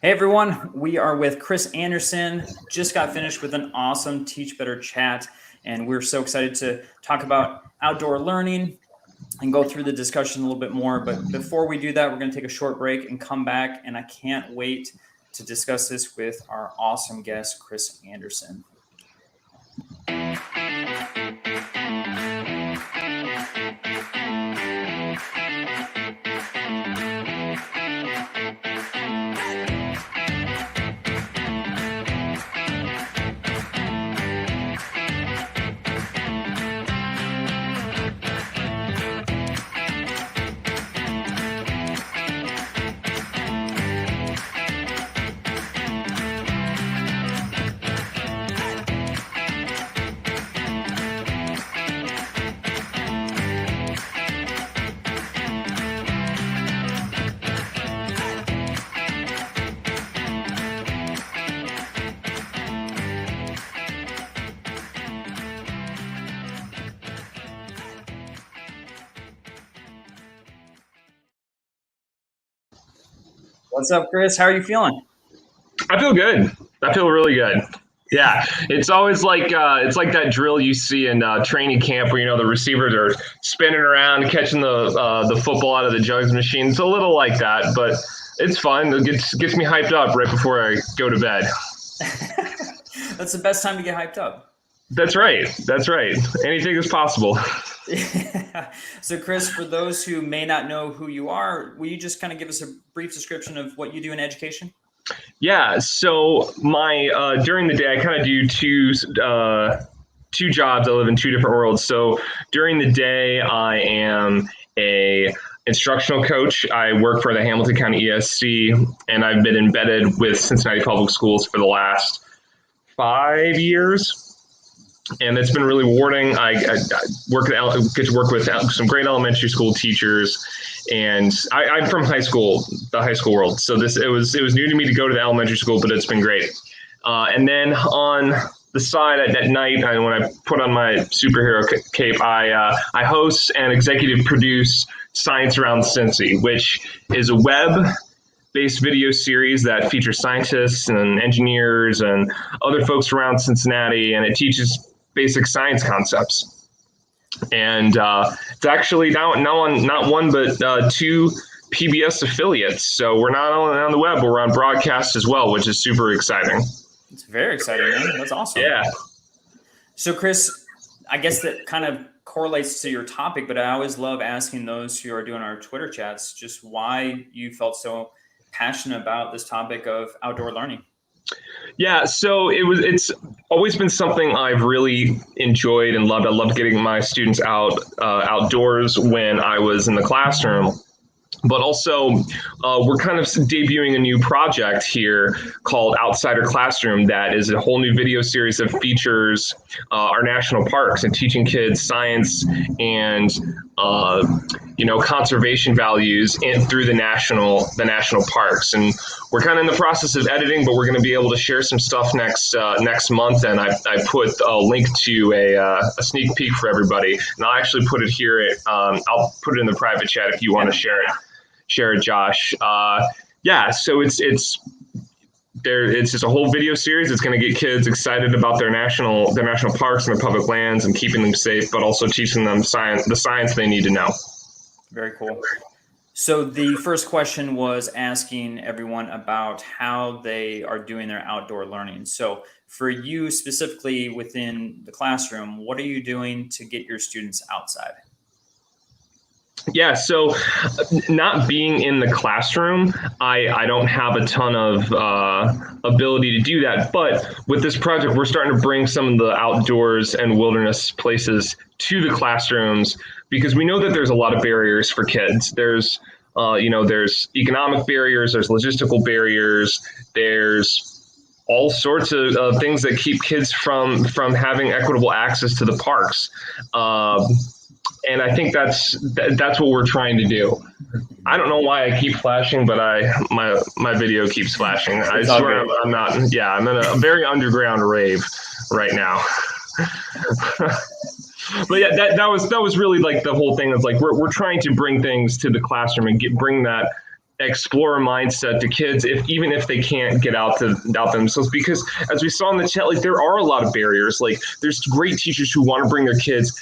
Hey everyone, we are with Chris Anderson. Just got finished with an awesome Teach Better chat, and we're so excited to talk about outdoor learning and go through the discussion a little bit more. But before we do that, we're going to take a short break and come back, and I can't wait to discuss this with our awesome guest, Chris Anderson. What's up, Chris? How are you feeling? I feel good. I feel really good. Yeah, it's always like it's like that drill you see in training camp where the receivers are spinning around catching the football out of the jugs machine. It's a little like that, but it's fun. It gets me hyped up right before I go to bed. That's the best time to get hyped up. That's right. That's right. Anything is possible. So, Chris, for those who may not know who you are, will you just kind of give us a brief description of what you do in education? Yeah. So my during the day, I kind of do two jobs. I live in two different worlds. So during the day, I am a instructional coach. I work for the Hamilton County ESC, and I've been embedded with Cincinnati Public Schools for the last 5 years. And it's been really rewarding. I get to work with some great elementary school teachers, and I'm from the high school world. So it was new to me to go to the elementary school, but it's been great. And then on the side at night, when I put on my superhero cape, I host and executive produce Science Around Cincy, which is a web-based video series that features scientists and engineers and other folks around Cincinnati, and it teaches basic science concepts. And it's actually now on not one but two PBS affiliates. So we're not only on the web, but we're on broadcast as well, which is super exciting. It's very exciting, man. That's awesome. Yeah. So, Chris, I guess that kind of correlates to your topic, but I always love asking those who are doing our Twitter chats just why you felt so passionate about this topic of outdoor learning. Yeah, so it's always been something I've really enjoyed and loved. I loved getting my students outdoors when I was in the classroom. But also, we're kind of debuting a new project here called Outsider Classroom that is a whole new video series that features our national parks and teaching kids science and conservation values through the national parks. And we're kind of in the process of editing, but we're going to be able to share some stuff next month. And I put a link to a sneak peek for everybody. And I'll actually put it here. I'll put it in the private chat if you want to share it, Josh. So it's just a whole video series. It's going to get kids excited about their national parks and their public lands and keeping them safe, but also teaching them the science they need to know. Very cool. So the first question was asking everyone about how they are doing their outdoor learning. So for you specifically within the classroom, what are you doing to get your students outside? Yeah, so not being in the classroom, I don't have a ton of ability to do that. But with this project, we're starting to bring some of the outdoors and wilderness places to the classrooms because we know that there's a lot of barriers for kids. There's economic barriers, there's logistical barriers, there's all sorts of things that keep kids from having equitable access to the parks. And I think that's what we're trying to do. I don't know why I keep flashing, but my video keeps flashing. I swear I'm not. Yeah, I'm in a very underground rave right now. But yeah, that was really like the whole thing of like we're trying to bring things to the classroom and bring that explorer mindset to kids, even if they can't get out themselves, because as we saw in the chat, like there are a lot of barriers. Like there's great teachers who want to bring their kids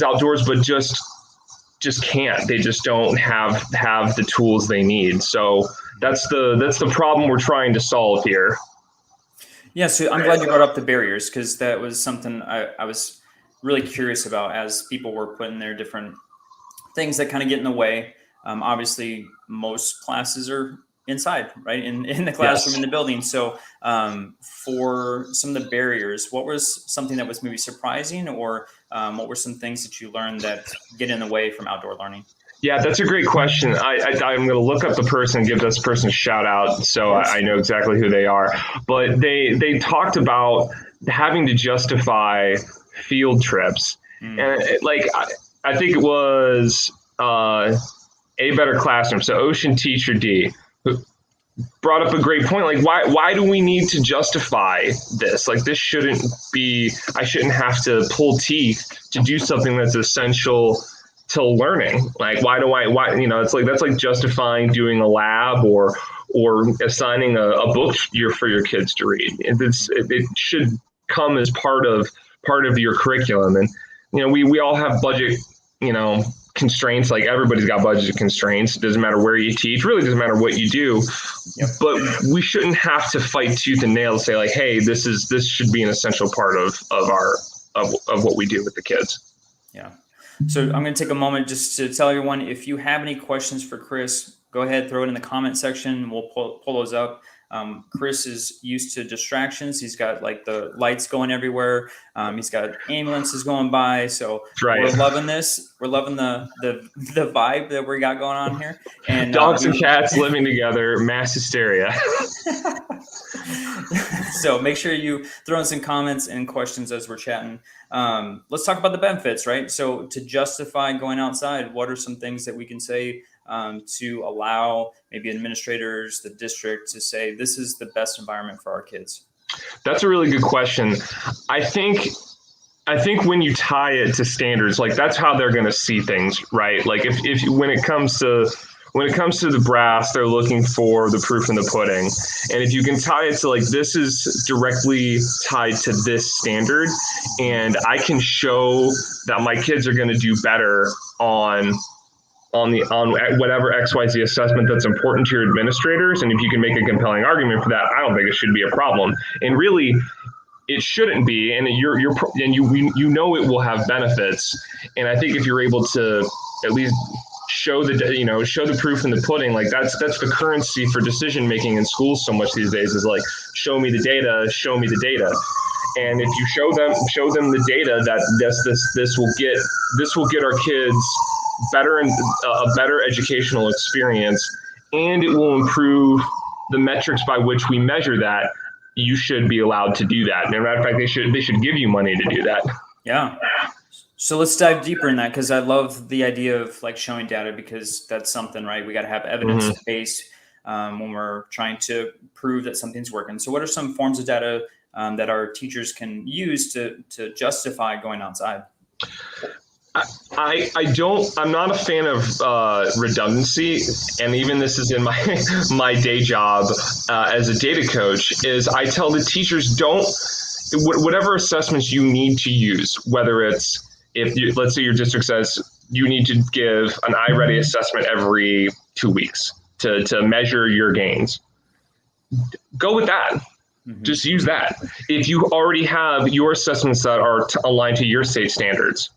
outdoors, but just can't. They just don't have the tools they need. So that's the problem we're trying to solve here. Yeah, so I'm glad you brought up the barriers, because that was something I was really curious about as people were putting their different things that kind of get in the way. Obviously, most classes are inside, right, in the classroom, yes, in the building. So for some of the barriers, what was something that was maybe surprising, or what were some things that you learned that get in the way from outdoor learning? Yeah, that's a great question. I'm going to look up the person and give this person a shout out, so yes, I know exactly who they are. But they talked about having to justify field trips. And I think it was A Better Classroom, so Ocean Teacher D, who brought up a great point. Like, why do we need to justify this? Like, this shouldn't be, I shouldn't have to pull teeth to do something that's essential to learning. Like, why it's like, that's like justifying doing a lab or assigning a book for your kids to read. It should come as part of your curriculum. And we all have budget constraints. Like, everybody's got budget constraints. It doesn't matter where you teach, really doesn't matter what you do. Yep. But we shouldn't have to fight tooth and nail to say, like, hey, this should be an essential part of what we do with the kids. Yeah. So I'm going to take a moment just to tell everyone, if you have any questions for Chris, go ahead, throw it in the comment section. We'll pull those up. Chris is used to distractions. He's got like the lights going everywhere. He's got ambulances going by. So right, we're loving this. We're loving the vibe that we got going on here. And dogs and cats living together, mass hysteria. So make sure you throw in some comments and questions as we're chatting. Let's talk about the benefits, right? So to justify going outside, what are some things that we can say to allow maybe administrators, the district, to say this is the best environment for our kids? That's a really good question. I think when you tie it to standards, like that's how they're going to see things, right? Like if when it comes to the brass, they're looking for the proof in the pudding. And if you can tie it to, like, this is directly tied to this standard, and I can show that my kids are going to do better on whatever XYZ assessment that's important to your administrators. And if you can make a compelling argument for that, I don't think it should be a problem. And really, it shouldn't be. And it will have benefits. And I think if you're able to at least show the proof in the pudding, like that's the currency for decision making in schools so much these days, is like, show me the data. And if you show them the data that this will get our kids better and a better educational experience, and it will improve the metrics by which we measure that, you should be allowed to do that. And as a matter of fact, they should give you money to do that. Yeah. So let's dive deeper in that, because I love the idea of like showing data, because that's something, right? We got to have evidence-based when we're trying to prove that something's working. So what are some forms of data that our teachers can use to justify going outside? I'm not a fan of redundancy, and even this is in my day job as a data coach, is I tell the teachers, whatever assessments you need to use, whether it's, let's say your district says you need to give an iReady assessment every 2 weeks to measure your gains, go with that. Mm-hmm. Just use that. If you already have your assessments that are aligned to your state standards,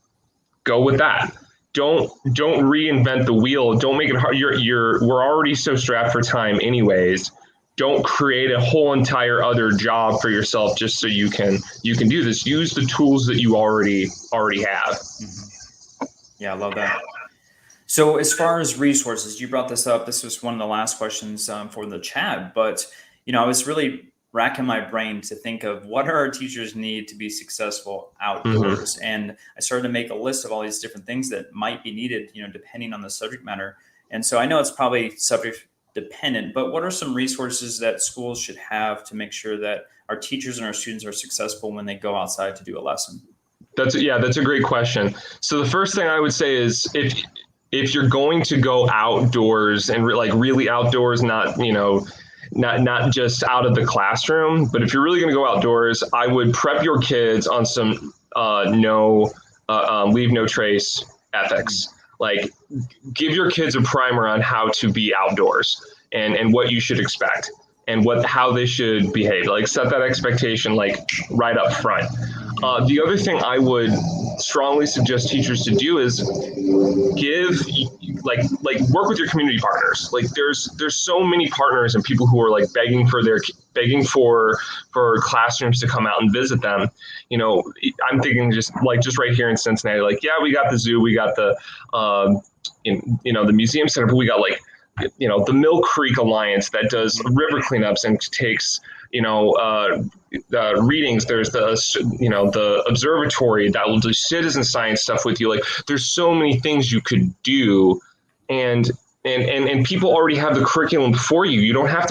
go with that. Don't reinvent the wheel. Don't make it hard. We're already so strapped for time anyways. Don't create a whole entire other job for yourself just so you can do this. Use the tools that you already have. Mm-hmm. Yeah, I love that. So as far as resources, you brought this up. This was one of the last questions for the chat, but I was really racking my brain to think of what our teachers need to be successful outdoors. Mm-hmm. And I started to make a list of all these different things that might be needed, depending on the subject matter. And so I know it's probably subject dependent, but what are some resources that schools should have to make sure that our teachers and our students are successful when they go outside to do a lesson? That's a great question. So the first thing I would say is, if you're going to go outdoors and like really outdoors, not, not just out of the classroom, but if you're really going to go outdoors, I would prep your kids on some leave no trace ethics. Like, give your kids a primer on how to be outdoors and what you should expect and how they should behave. Like, set that expectation like right up front. The other thing I would strongly suggest teachers to do is give like work with your community partners. Like, there's so many partners and people who are like begging for classrooms to come out and visit them. I'm thinking just right here in Cincinnati, like, yeah, we got the zoo, we got the the museum center, but we got like the Mill Creek Alliance that does river cleanups and takes readings. There's the observatory that will do citizen science stuff with you. Like, there's so many things you could do, and people already have the curriculum for you. You don't have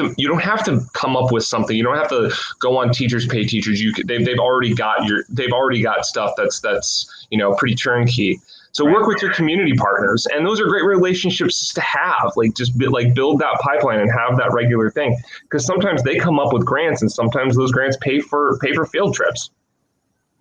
to come up with something. You don't have to go on Teachers Pay Teachers. They've already got stuff that's pretty turnkey. So work with your community partners, and those are great relationships to have. Like, just build that pipeline and have that regular thing, because sometimes they come up with grants, and sometimes those grants pay for field trips.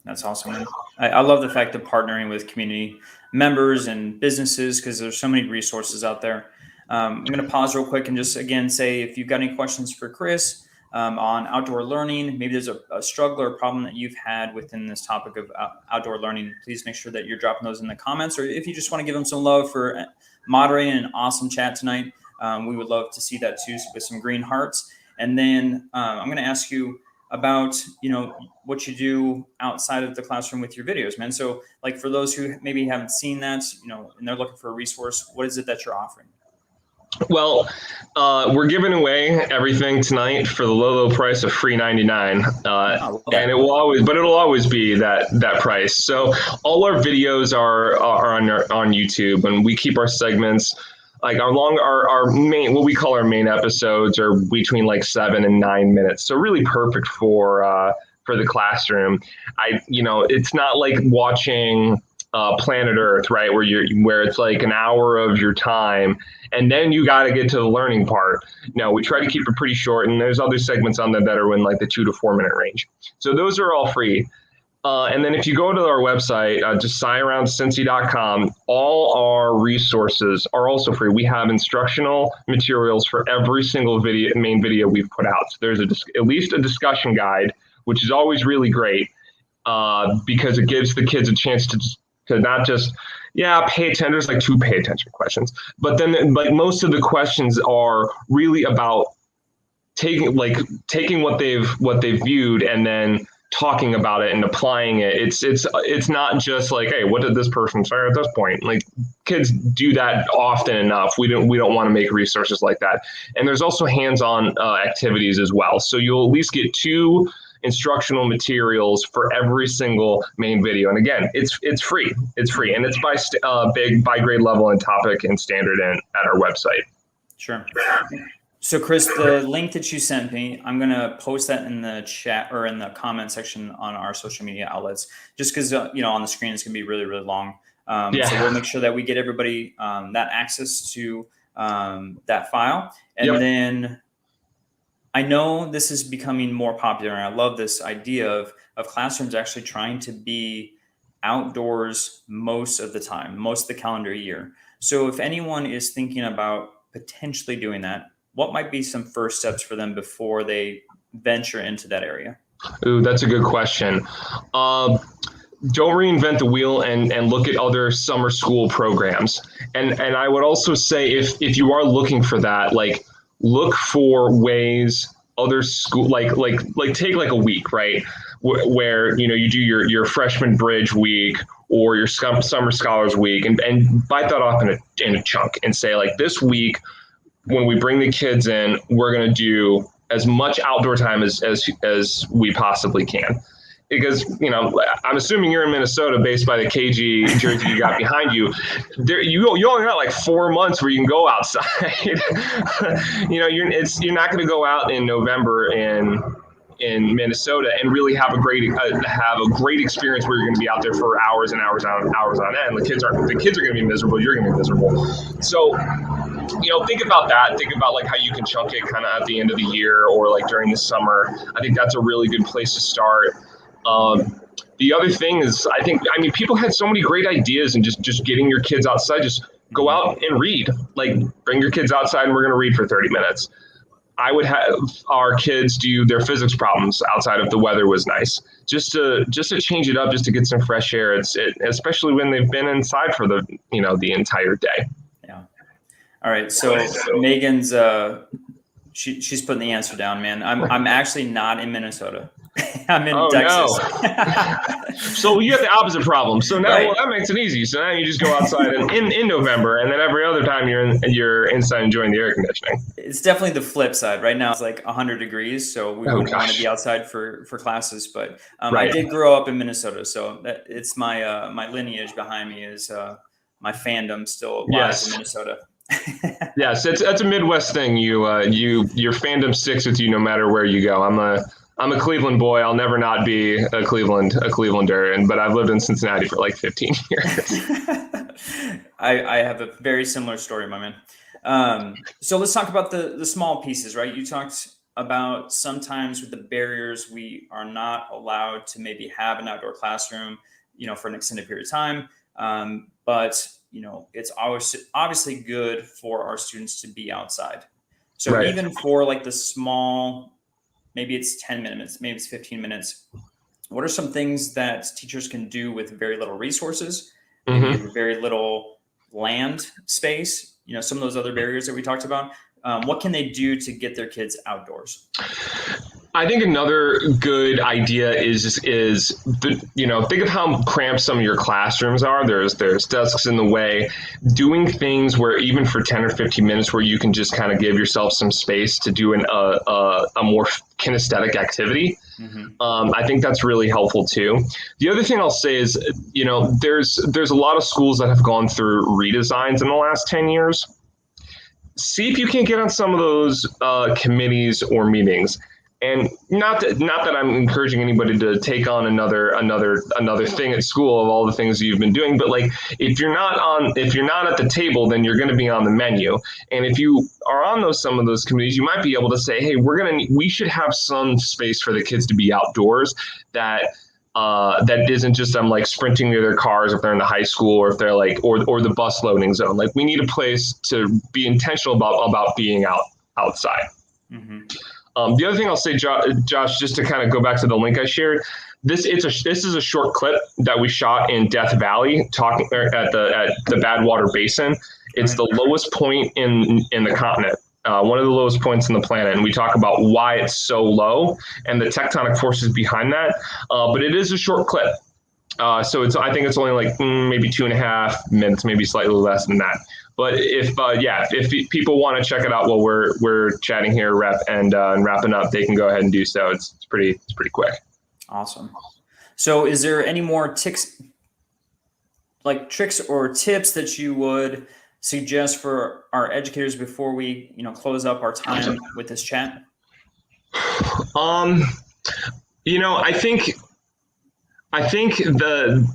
That's awesome, man. I love the fact of partnering with community members and businesses, because there's so many resources out there. I'm going to pause real quick and just again say, if you've got any questions for Chris on outdoor learning, maybe there's a struggle or problem that you've had within this topic of outdoor learning, please make sure that you're dropping those in the comments. Or if you just want to give them some love for moderating an awesome chat tonight, we would love to see that too, with some green hearts. And then I'm going to ask you about what you do outside of the classroom with your videos, man. So, like, for those who maybe haven't seen that, and they're looking for a resource, what is it that you're offering? Well, we're giving away everything tonight for the low price of free $99, and it'll always be that price. So all our videos are on YouTube, and we keep our segments like our main, what we call our main episodes, are between like 7 and 9 minutes. So really perfect for the classroom. It's not like watching Planet Earth, right? Where it's like an hour of your time, and then you got to get to the learning part. No, we try to keep it pretty short, and there's other segments on there that are in like the 2 to 4 minute range. So those are all free. And then if you go to our website, just sciaroundcincy.com, all our resources are also free. We have instructional materials for every single main video we've put out. So there's at least a discussion guide, which is always really great, because it gives the kids a chance to not just pay attention. There's like 2 pay attention questions, but then like most of the questions are really about taking what they've viewed and then talking about it and applying it. It's not just like, hey, what did this person say at this point? Like, kids do that often enough. We don't want to make resources like that. And there's also hands-on activities as well. So you'll at least get 2 instructional materials for every single main video. And again, it's free. It's free, and it's by grade level and topic and standard at our website. Sure. So Chris, the link that you sent me, I'm going to post that in the chat or in the comment section on our social media outlets, just because, on the screen, it's going to be really, really long. So we'll make sure that we get everybody that access to that file. And then I know this is becoming more popular, and I love this idea of classrooms actually trying to be outdoors most of the time, most of the calendar year. So if anyone is thinking about potentially doing that, what might be some first steps for them before they venture into that area? Ooh, that's a good question. Don't reinvent the wheel and look at other summer school programs. And I would also say, if you are looking for that, like, look for ways other school, like take like a week, right? Where you do your freshman bridge week or your summer scholars week, and bite that off in a chunk and say, like, this week, when we bring the kids in, we're going to do as much outdoor time as we possibly can. Because, I'm assuming you're in Minnesota based by the KG jersey you got behind you. You only got like 4 months where you can go outside. You're not going to go out in November and in Minnesota and really have a great experience where you're going to be out there for hours and hours on end. The kids are going to be miserable. You're going to be miserable. So, think about that. Think about like how you can chunk it kind of at the end of the year or like during the summer. I think that's a really good place to start. The other thing is, people had so many great ideas and just getting your kids outside. Just go out and read. Like, bring your kids outside and we're going to read for 30 minutes. I would have our kids do their physics problems outside if the weather was nice, just to change it up, just to get some fresh air. Especially when they've been inside for the entire day. Yeah. All right. So Megan's she's putting the answer down, man. I'm actually not in Minnesota. I'm in Texas. No. So you have the opposite problem. So now, right. Well, that makes it easy. So now you just go outside in November, and then every other time you're inside enjoying the air conditioning. It's definitely the flip side. Right now it's like 100 degrees, so we wouldn't want to be outside for classes. But right. I did grow up in Minnesota, so it's my my lineage behind me is my fandom still lies in Minnesota. Yes, that's a Midwest thing. Your fandom sticks with you no matter where you go. I'm a Cleveland boy. I'll never not be a Clevelander, but I've lived in Cincinnati for like 15 years. I have a very similar story, my man. So let's talk about the small pieces, right? You talked about sometimes with the barriers, we are not allowed to maybe have an outdoor classroom, for an extended period of time. But it's obviously good for our students to be outside. So right. Even for like the small, maybe it's 10 minutes, maybe it's 15 minutes. What are some things that teachers can do with very little resources, maybe very little land space, some of those other barriers that we talked about? What can they do to get their kids outdoors? I think another good idea is think of how cramped some of your classrooms are. There's desks in the way. Doing things where even for 10 or 15 minutes where you can just kind of give yourself some space to do a more kinesthetic activity. I think that's really helpful too. The other thing I'll say is, there's a lot of schools that have gone through redesigns in the last 10 years. See if you can get on some of those committees or meetings. And not that I'm encouraging anybody to take on another thing at school of all the things you've been doing, but like if you're not at the table, then you're going to be on the menu. And if you are on some of those committees, you might be able to say, hey, we should have some space for the kids to be outdoors that isn't just them like sprinting to their cars if they're in the high school or if they're like or the bus loading zone. Like we need a place to be intentional about being outside. The other thing I'll say, Josh, just to kind of go back to the link I shared, this is a short clip that we shot in Death Valley, talking at the Badwater Basin. It's the lowest point in the continent, one of the lowest points in the planet, and we talk about why it's so low and the tectonic forces behind that. But it is a short clip, so I think it's only like maybe 2.5 minutes, maybe slightly less than that. But if people want to check it out while we're chatting here, and wrapping up, they can go ahead and do so. It's pretty quick. Awesome. So, is there any more tricks or tips that you would suggest for our educators before we close up our time with this chat? I think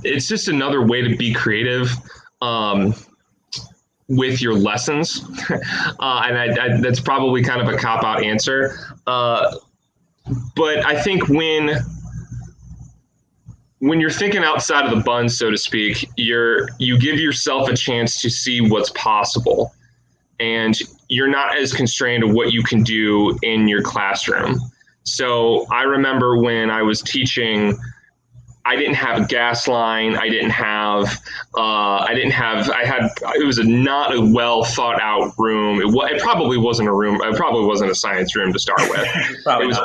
it's just another way to be creative. With your lessons, and that's probably kind of a cop-out answer, but I think when you're thinking outside of the bun, so to speak, you give yourself a chance to see what's possible, and you're not as constrained to what you can do in your classroom. So I remember when I was teaching, I didn't have a gas line. I had, it was not a well thought out room. It probably wasn't a room. It probably wasn't a science room to start with. It was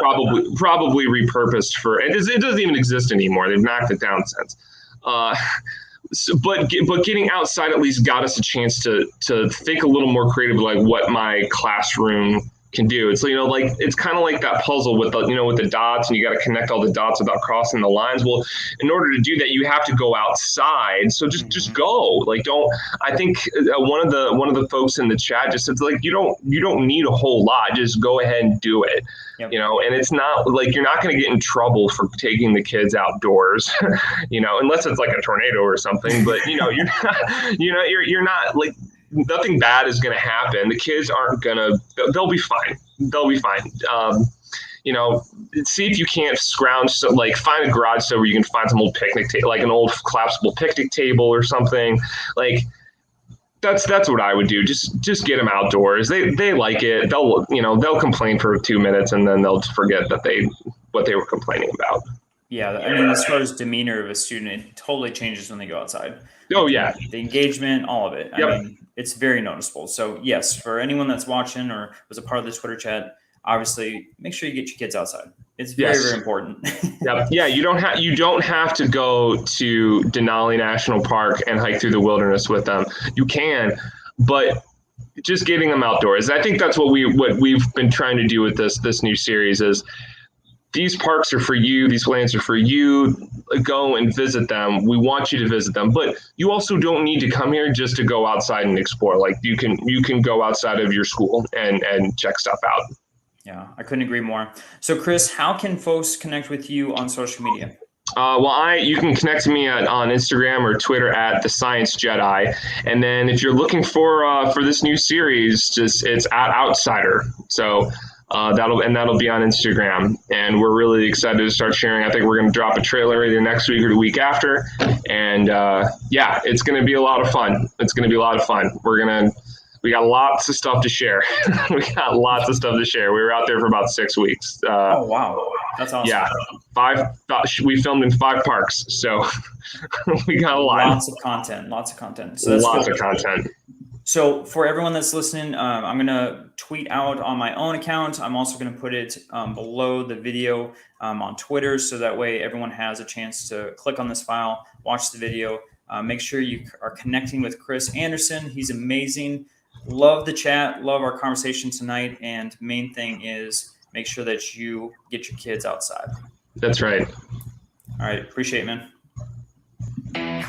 probably repurposed for, it doesn't even exist anymore. They've knocked it down since. But getting outside at least got us a chance to think a little more creatively, like what my classroom can do. It's, like, it's kind of like that puzzle with with the dots, and you got to connect all the dots without crossing the lines. Well, in order to do that, you have to go outside. So just go. Like, don't. I think one of the folks in the chat just said, like, you don't need a whole lot. Just go ahead and do it. Yep. And it's not like you're not going to get in trouble for taking the kids outdoors, unless it's like a tornado or something. But you're not, you're not, like, nothing bad is going to happen. The kids aren't going to, they'll be fine. They'll be fine. See if you can't scrounge, like, find a garage sale where you can find some old picnic table, like an old collapsible picnic table or something. Like, that's what I would do. Just get them outdoors. They like it. They'll complain for 2 minutes and then they'll forget what they were complaining about. Yeah. I mean, as far as demeanor of a student, it totally changes when they go outside. Oh, yeah. The engagement, all of it. Yep. I mean, it's very noticeable. So yes, for anyone that's watching or was a part of the Twitter chat, obviously make sure you get your kids outside. It's very, very important. Yep. Yeah. You don't have to go to Denali National Park and hike through the wilderness with them. You can, but just getting them outdoors. I think that's what we've been trying to do with this new series is, these parks are for you. These lands are for you. Go and visit them. We want you to visit them, but you also don't need to come here just to go outside and explore. Like, you can go outside of your school and check stuff out. Yeah, I couldn't agree more. So Chris, how can folks connect with you on social media? You can connect to me on Instagram or Twitter at The Science Jedi. And then if you're looking for this new series, it's at Outsider. So that'll be on Instagram, and we're really excited to start sharing. I think we're going to drop a trailer either next week or the week after, and it's going to be a lot of fun. It's going to be a lot of fun. We got lots of stuff to share. We were out there for about 6 weeks. Oh wow, that's awesome. Yeah, we filmed in 5 parks, so we got a lot. Lots of content. So that's lots cool. of content. So for everyone that's listening, I'm going to tweet out on my own account. I'm also going to put it below the video on Twitter, so that way everyone has a chance to click on this file, watch the video. Make sure you are connecting with Chris Anderson. He's amazing. Love the chat. Love our conversation tonight. And main thing is make sure that you get your kids outside. That's right. All right. Appreciate it, man.